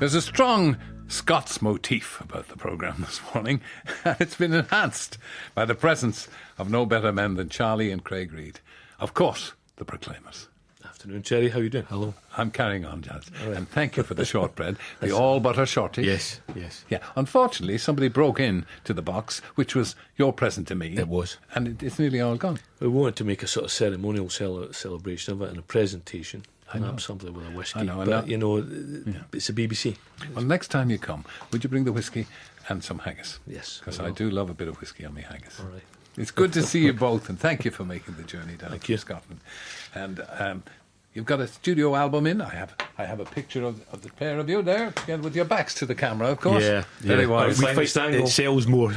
There's a strong Scots motif about the programme this morning, and it's been enhanced by the presence of no better men than Charlie and Craig Reid. Of course, the Proclaimers. Afternoon, Jerry. How are you doing? Hello. I'm carrying on, Jazz. Right. And thank you for the shortbread, the all-butter shorty. Yes. Yeah. Unfortunately, somebody broke in to the box, which was your present to me. It was. And it's nearly all gone. We wanted to make a sort of ceremonial celebration of it and a presentation. Perhaps something with a whiskey. I know. But, it's a BBC. Well, next time you come, would you bring the whiskey and some haggis? Yes. Because I do love a bit of whiskey on my haggis. All right. It's good to see you both, and thank you for making the journey down Thank to you. Scotland. And you've got a studio album in. I have a picture of the pair of you there, together with your backs to the camera, of course. Yeah. Very wise. It sells more,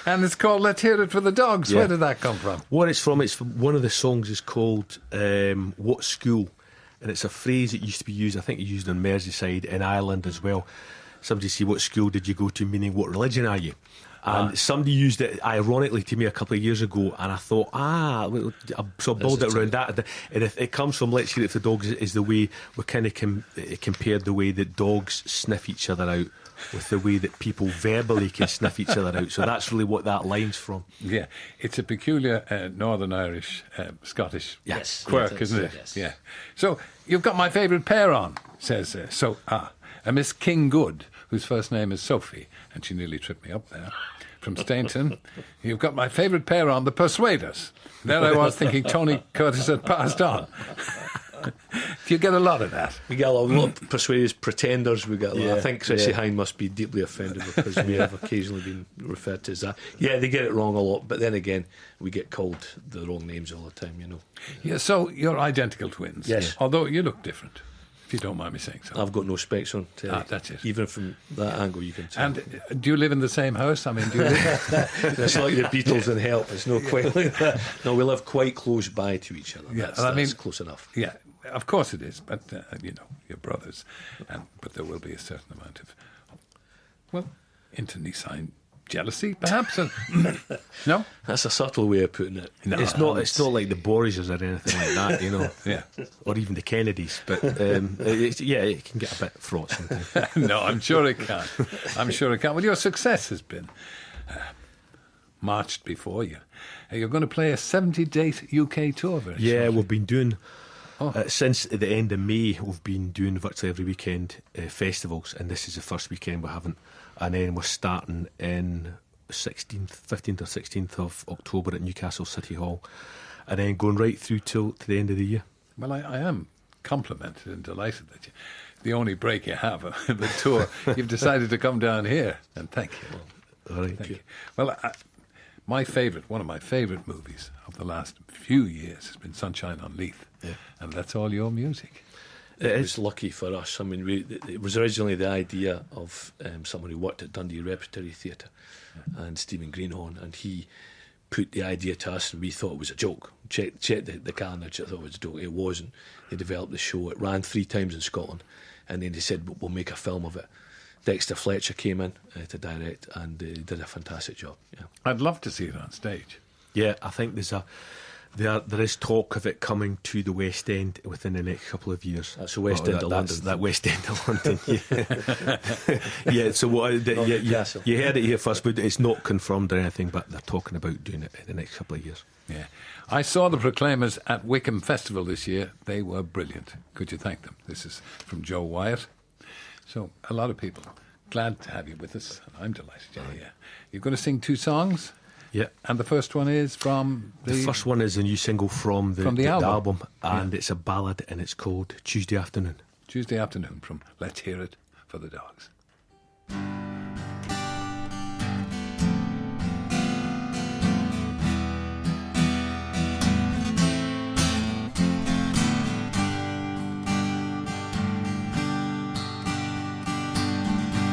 And it's called Let's Hear It for the Dogs. Yeah. Where did that come from? Where it's from, one of the songs is called What School? And it's a phrase that used to be used, I think it used on Merseyside in Ireland as well. Somebody say, what school did you go to, meaning what religion are you? And somebody used it ironically to me a couple of years ago, and I thought, so I build it around that. And if it comes from Let's Hear It for the Dogs, is the way we kind of compared the way that dogs sniff each other out with the way that people verbally can sniff each other out. So that's really what that line's from. Yeah, it's a peculiar Northern Irish, Scottish quirk, isn't it? Yes. Yeah. So you've got my favourite pair on, says a Miss King Good, whose first name is Sophie, and she nearly tripped me up there. From Stainton, you've got my favourite pair on, the Persuaders. There I was thinking Tony Curtis had passed on. Do you get a lot of that? We get a lot of persuaders, pretenders. We get a lot. Yeah, I think Chrissy Hine must be deeply offended because we have occasionally been referred to as that. Yeah, they get it wrong a lot, but then again, we get called the wrong names all the time, Yeah, so you're identical twins. Yes. Although you look different, if you don't mind me saying so. I've got no specs on. That's it. Even from that angle, you can tell. And do you live in the same house? I mean, do you live... It's like the Beatles and Help. It's not quite like that. No, we live quite close by to each other. Yeah, that's close enough. Yeah, of course it is. But, you're brothers. But there will be a certain amount of, internecine jealousy, perhaps? No? That's a subtle way of putting it. No, It's not like the Borgias or anything like that, Yeah. or even the Kennedys. But it can get a bit fraught sometimes. No, I'm sure it can. Well, your success has been marched before you. You're going to play a 70-date UK tour very shortly. We've been doing... since the end of May, we've been doing virtually every weekend festivals, and this is the first weekend we haven't. And then we're starting in 15th or 16th of October at Newcastle City Hall, and then going right through to the end of the year. Well, I am complimented and delighted that the only break you have of the tour, you've decided to come down here, and thank you. All right. Thank you. Well, one of my favourite movies of the last few years has been Sunshine on Leith, and that's all your music. It was lucky for us. I mean, it was originally the idea of someone who worked at Dundee Repertory Theatre, and Stephen Greenhorn, and he put the idea to us, and we thought it was a joke. Checked the calendar, thought it was a joke. It wasn't. They developed the show. It ran 3 times in Scotland, and then they said, we'll make a film of it. Dexter Fletcher came in to direct, and did a fantastic job. Yeah. I'd love to see it on stage. Yeah, I think there is talk of it coming to the West End within the next couple of years. That's the West End of London. That West End of London, yeah. So you heard it here first, but it's not confirmed or anything, but they're talking about doing it in the next couple of years. Yeah. I saw the Proclaimers at Wickham Festival this year. They were brilliant. Could you thank them? This is from Joe Wyatt. So, a lot of people. Glad to have you with us, and I'm delighted you're here. You're going to sing 2 songs? Yeah. And the first one is from the first one is a new single from the album, and it's a ballad, and it's called Tuesday Afternoon. Tuesday Afternoon from Let's Hear It for the Dogs.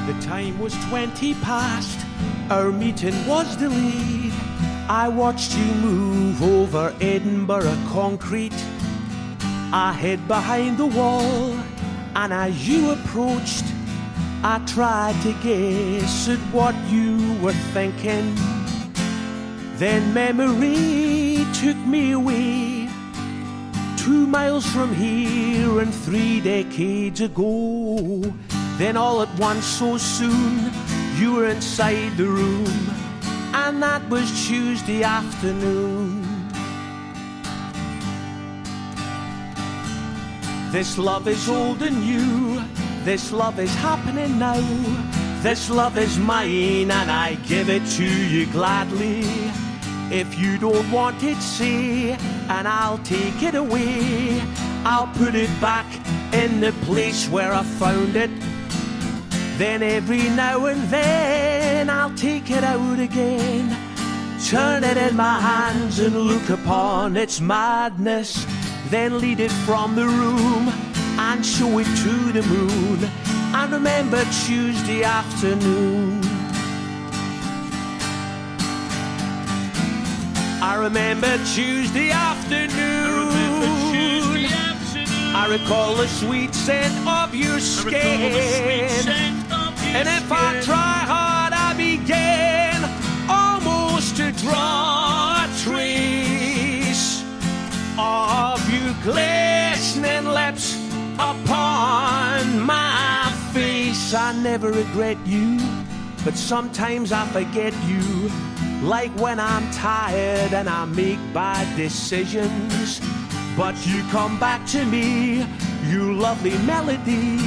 The time was 20 past, our meeting was delayed. I watched you move over Edinburgh concrete. I hid behind the wall, and as you approached, I tried to guess at what you were thinking. Then memory took me away 2 miles from here and 3 decades ago. Then all at once so soon you were inside the room, and that was Tuesday afternoon. This love is old and new, this love is happening now. This love is mine and I give it to you gladly. If you don't want it, say, and I'll take it away. I'll put it back in the place where I found it. Then every now and then I'll take it out again, turn it in my hands and look upon its madness. Then lead it from the room and show it to the moon. And remember Tuesday afternoon. I remember Tuesday afternoon. I recall the sweet scent of your skin. And if I try hard, I begin almost to draw a trace of your glistening lips upon my face. I never regret you, but sometimes I forget you. Like when I'm tired and I make bad decisions, but you come back to me. Your lovely melody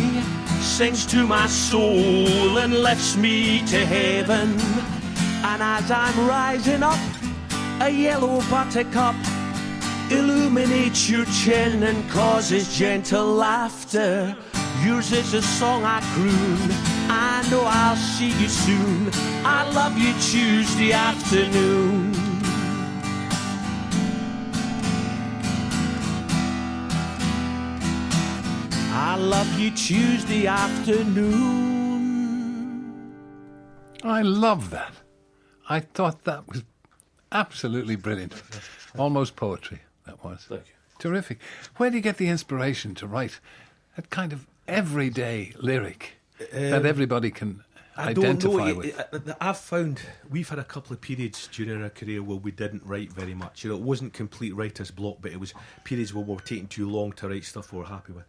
sings to my soul and lifts me to heaven. And as I'm rising up, a yellow buttercup illuminates your chin and causes gentle laughter. Yours is a song I croon. I know I'll see you soon. I love you Tuesday afternoon. I love you Tuesday afternoon. I love that. I thought that was absolutely brilliant. Almost poetry, that was. Thank you. Terrific. Where do you get the inspiration to write that kind of everyday lyric that everybody can identify with? I've found we've had a couple of periods during our career where we didn't write very much. You know, it wasn't complete writer's block, but it was periods where we were taking too long to write stuff we were happy with.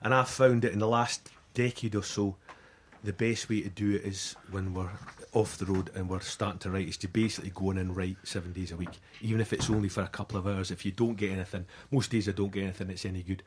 And I've found that in the last decade or so, the best way to do it is when we're off the road and we're starting to write, is to basically go in and write 7 days a week, even if it's only for a couple of hours. If you don't get anything, most days I don't get anything that's any good.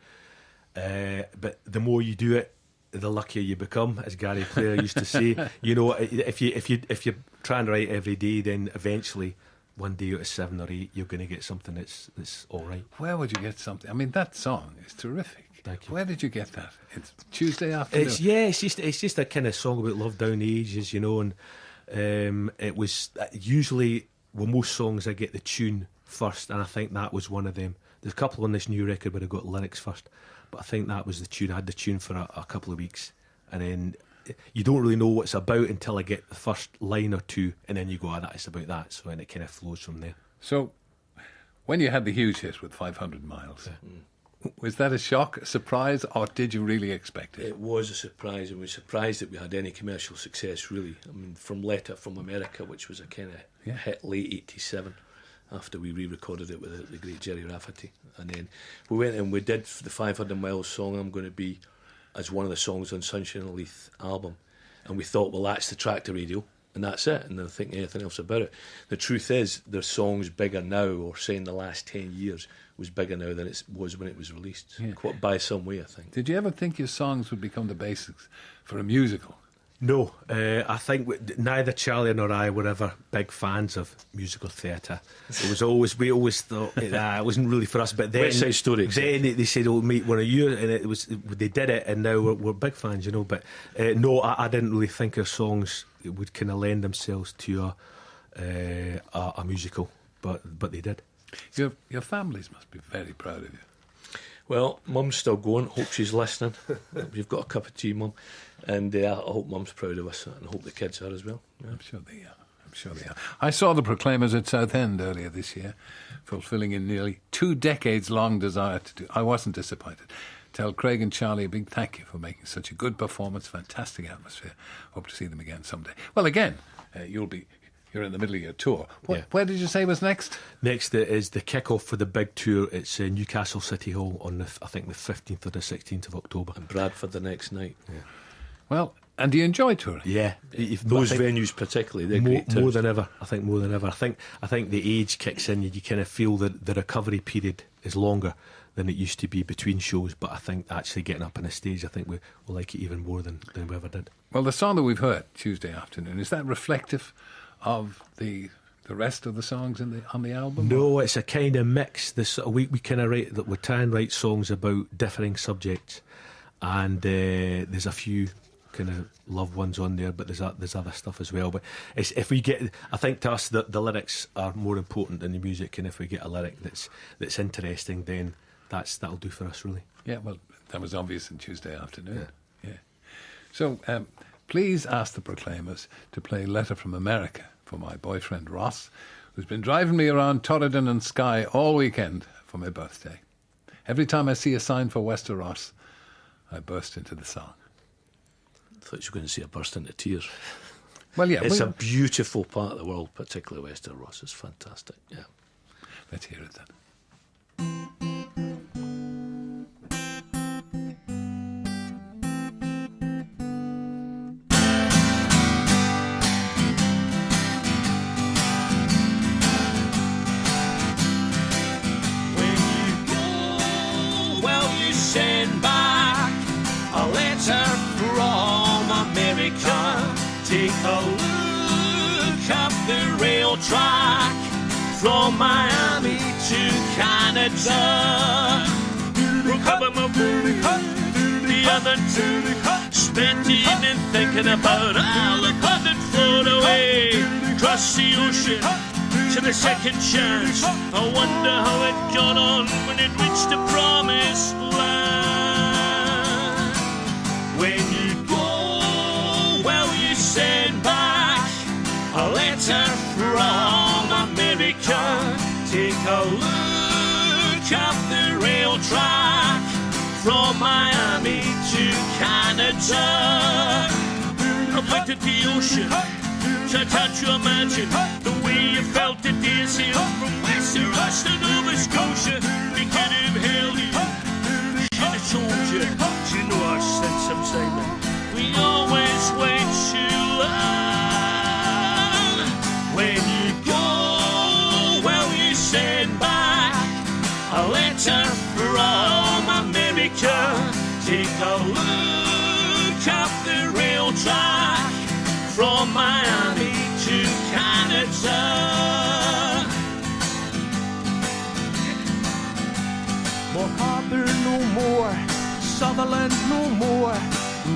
But the more you do it, the luckier you become, as Gary Player used to say. You know, if you try and write every day, then eventually one day out of 7 or 8, you're going to get something that's all right. Where would you get something? I mean, that song is terrific. Thank you. Where did you get that? It's Tuesday afternoon. It's just a kind of song about love down the ages, you know. And it was usually, well, most songs I get the tune first, and I think that was one of them. There's a couple on this new record where I got lyrics first, but I think that was the tune. I had the tune for a couple of weeks, and then you don't really know what it's about until I get the first line or two, and then you go, it's about that. So then it kind of flows from there. So, when you had the huge hit with 500 Miles, was that a shock, a surprise, or did you really expect it? It was a surprise, and we were surprised that we had any commercial success, really. I mean, from Letter from America, which was a kind of hit late 87, after we re-recorded it with the great Jerry Rafferty. And then we went and we did the 500 Miles song, I'm Going to Be, as one of the songs on Sunshine and Leith album. And we thought, well, that's the track to radio, and that's it, and I don't think anything else about it. The truth is, their song's bigger now, or say in the last 10 years, was bigger now than it was when it was released. Quite by some way, I think. Did you ever think your songs would become the basics for a musical? No, I think neither Charlie nor I were ever big fans of musical theatre. We always thought it wasn't really for us. But then, West Side Story. Then they said, "Oh, meet one of you," and they did it, and now we're big fans, you know. But no, I didn't really think our songs would kind of lend themselves to a musical, but they did. Your families must be very proud of you. Well, Mum's still going. Hope she's listening. You've got a cup of tea, Mum. And I hope Mum's proud of us, and I hope the kids are as well. Yeah. I'm sure they are. I saw the Proclaimers at Southend earlier this year, fulfilling a nearly 2 decades-long desire to do. I wasn't disappointed. Tell Craig and Charlie a big thank you for making such a good performance, fantastic atmosphere. Hope to see them again someday. Well, again, you'll be you're in the middle of your tour. Yeah. Where did you say was next? Next is the kick-off for the big tour. It's Newcastle City Hall on I think the 15th or the 16th of October. And Bradford the next night. Well, and do you enjoy touring? Yeah, Those venues particularly, they're more, great more too. than ever. I think more than ever. I think the age kicks in. You kind of feel that the recovery period is longer than it used to be between shows. But I think actually getting up on a stage, I think we'll like it even more than we ever did. Well, the song that we've heard Tuesday afternoon, is that reflective of the rest of the songs on the album? No, it's a kind of mix. We kind of write that we try and write songs about differing subjects, and there's a few kind of love ones on there, but there's other stuff as well. But if we get, I think to us that the lyrics are more important than the music, and if we get a lyric that's interesting, then that'll do for us, really. Yeah, well, that was obvious on Tuesday afternoon. Yeah. So please ask the Proclaimers to play Letter from America for my boyfriend Ross, who's been driving me around Torridon and Skye all weekend for my birthday. Every time I see a sign for Wester Ross, I burst into the song. I thought you were going to see a burst into tears. Well, yeah. It's a beautiful part of the world, particularly Wester Ross. It's fantastic, yeah. Let's hear it then. When you go, well, you send back a letter from America. Take a look up the rail track from Miami to Canada. The other two spent evening thinking about how they couldn't float away across the ocean to the second chance. I wonder how it got on when it reached the promised land. When you go, well, you send back a letter from America. Take a look up the rail track from Miami to Canada. I went to the ocean, so hard to imagine the way you felt the days here from Western Ross to Nova Scotia. We could have held you, should have told you. Do you know our sense of excitement? We always wait too long. When you go, well, you send back a letter from America. Take a look up the rail track from Miami to Canada. More Harbour no more, Sutherland no more,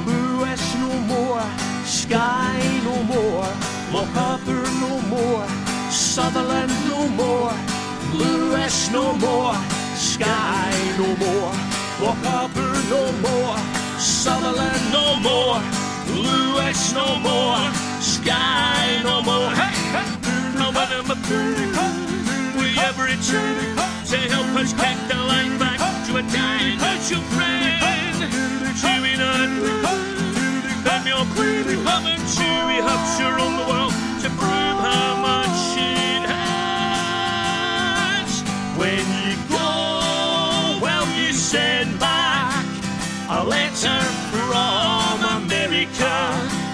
Lewis no more, Skye no more. More Harbour no more, Sutherland no more, Lewis no more, Skye no more. More Harbour no more, Sutherland no more, Lewis no more, Skye no more. Now when am I we ever return to help us kick the line back to a dying mutual friend? Chewy nut, and your pretty love and chewy hups around the world to prove how much it has. When you go, well, you send back a letter from America.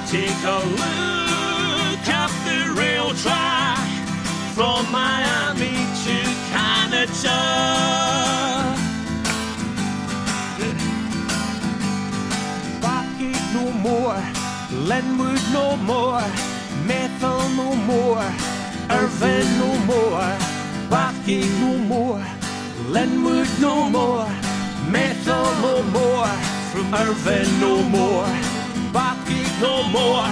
Take a look up the rail track from Miami to Canada. Backache no more, Linwood no more, Methil no more, Irvine no more. Backache no more, Linwood no more, Methil no more, from Irvine no more. Backache no more,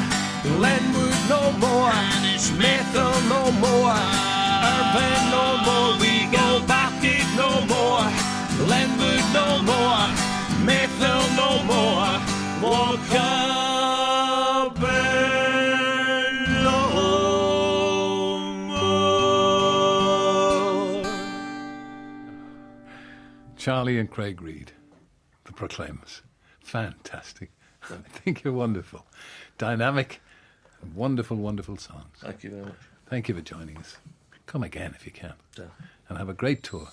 Linwood no more, Methil no more, Irvine no more. We go Backache no more, Linwood no more, Methil no more. Walk up and no more. Charlie and Craig Reid, the Proclaimers. Fantastic. I think you're wonderful. Dynamic, wonderful, wonderful songs. Thank you very much. Thank you for joining us. Come again if you can. Yeah. And have a great tour.